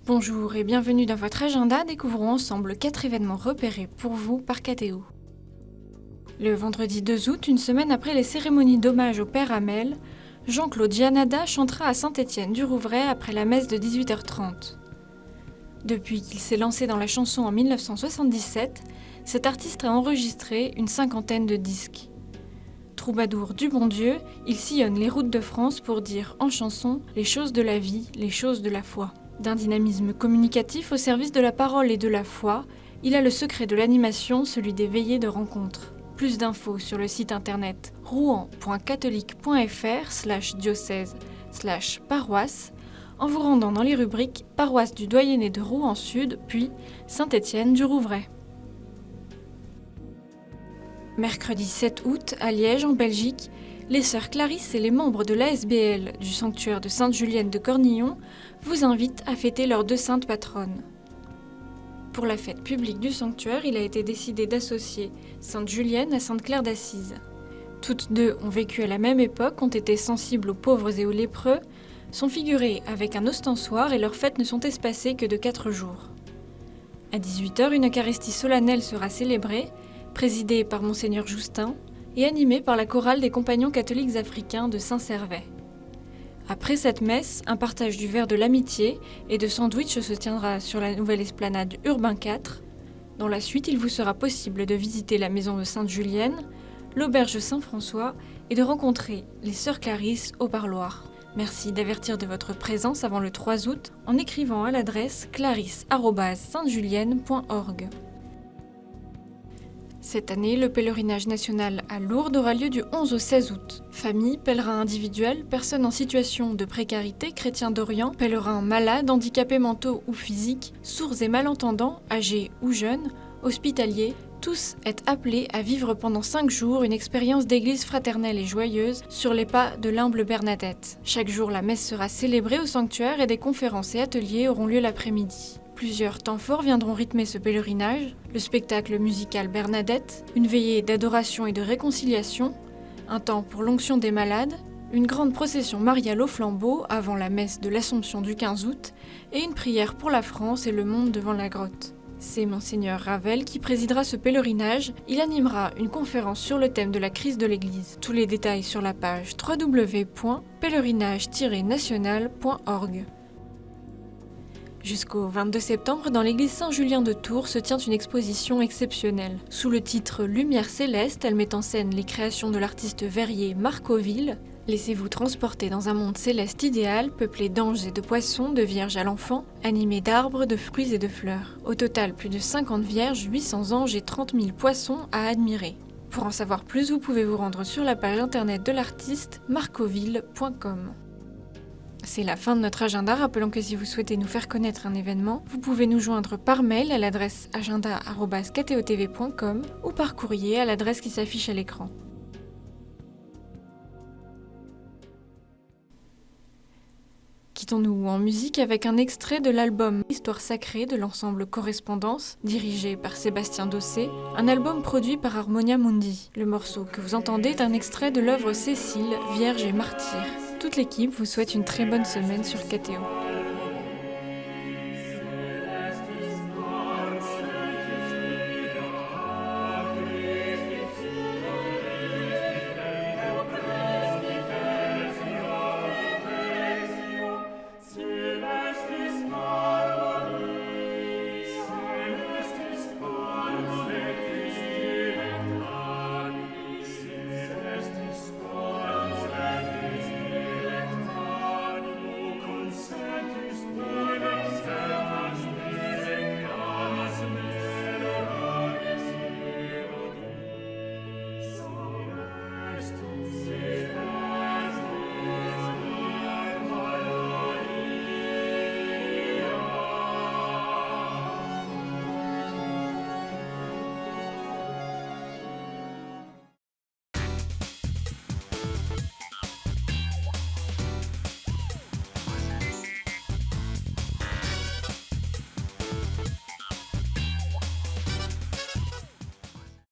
Bonjour et bienvenue dans votre agenda. Découvrons ensemble 4 événements repérés pour vous par KTO. Le vendredi 2 août, une semaine après les cérémonies d'hommage au père Hamel, Jean-Claude Gianada chantera à Saint-Étienne-du-Rouvray après la messe de 18h30. Depuis qu'il s'est lancé dans la chanson en 1977, cet artiste a enregistré une 50aine de disques. Troubadour du bon Dieu, il sillonne les routes de France pour dire en chanson les choses de la vie, les choses de la foi. D'un dynamisme communicatif au service de la parole et de la foi, il a le secret de l'animation, celui des veillées de rencontres. Plus d'infos sur le site internet rouen.catholique.fr/diocèse/paroisse en vous rendant dans les rubriques Paroisse du Doyenné de Rouen Sud, puis Saint-Étienne-du-Rouvray. Mercredi 7 août, à Liège, en Belgique, les sœurs Clarisse et les membres de l'ASBL du sanctuaire de Sainte-Julienne de Cornillon vous invitent à fêter leurs 2 saintes patronnes. Pour la fête publique du sanctuaire, il a été décidé d'associer Sainte-Julienne à Sainte-Claire d'Assise. Toutes deux ont vécu à la même époque, ont été sensibles aux pauvres et aux lépreux, sont figurées avec un ostensoir et leurs fêtes ne sont espacées que de 4 jours. À 18h, une Eucharistie solennelle sera célébrée, présidée par Monseigneur Justin et animée par la chorale des Compagnons catholiques africains de Saint-Servais. Après cette messe, un partage du verre de l'amitié et de sandwich se tiendra sur la nouvelle esplanade Urbain IV. Dans la suite, il vous sera possible de visiter la maison de Sainte-Julienne, l'auberge Saint-François et de rencontrer les sœurs Clarisse au parloir. Merci d'avertir de votre présence avant le 3 août en écrivant à l'adresse clarisse@saintejulienne.org. Cette année, le pèlerinage national à Lourdes aura lieu du 11 au 16 août. Familles, pèlerins individuels, personnes en situation de précarité, chrétiens d'Orient, pèlerins malades, handicapés mentaux ou physiques, sourds et malentendants, âgés ou jeunes, hospitaliers, tous êtes appelés à vivre pendant 5 jours une expérience d'église fraternelle et joyeuse sur les pas de l'humble Bernadette. Chaque jour, la messe sera célébrée au sanctuaire et des conférences et ateliers auront lieu l'après-midi. Plusieurs temps forts viendront rythmer ce pèlerinage, le spectacle musical Bernadette, une veillée d'adoration et de réconciliation, un temps pour l'onction des malades, une grande procession mariale au flambeau avant la messe de l'Assomption du 15 août et une prière pour la France et le monde devant la grotte. C'est Monseigneur Ravel qui présidera ce pèlerinage. Il animera une conférence sur le thème de la crise de l'Église. Tous les détails sur la page www.pèlerinage-national.org. Jusqu'au 22 septembre, dans l'église Saint-Julien de Tours se tient une exposition exceptionnelle. Sous le titre Lumière céleste, elle met en scène les créations de l'artiste verrier Marcoville. Laissez-vous transporter dans un monde céleste idéal, peuplé d'anges et de poissons, de vierges à l'enfant, animé d'arbres, de fruits et de fleurs. Au total, plus de 50 vierges, 800 anges et 30 000 poissons à admirer. Pour en savoir plus, vous pouvez vous rendre sur la page internet de l'artiste marcoville.com. C'est la fin de notre agenda. Rappelons que si vous souhaitez nous faire connaître un événement, vous pouvez nous joindre par mail à l'adresse agenda@ktotv.com ou par courrier à l'adresse qui s'affiche à l'écran. Quittons-nous en musique avec un extrait de l'album Histoire sacrée de l'ensemble Correspondance, dirigé par Sébastien Dossé, un album produit par Harmonia Mundi. Le morceau que vous entendez est un extrait de l'œuvre Cécile, Vierge et Martyr. Toute l'équipe vous souhaite une très bonne semaine sur KTO.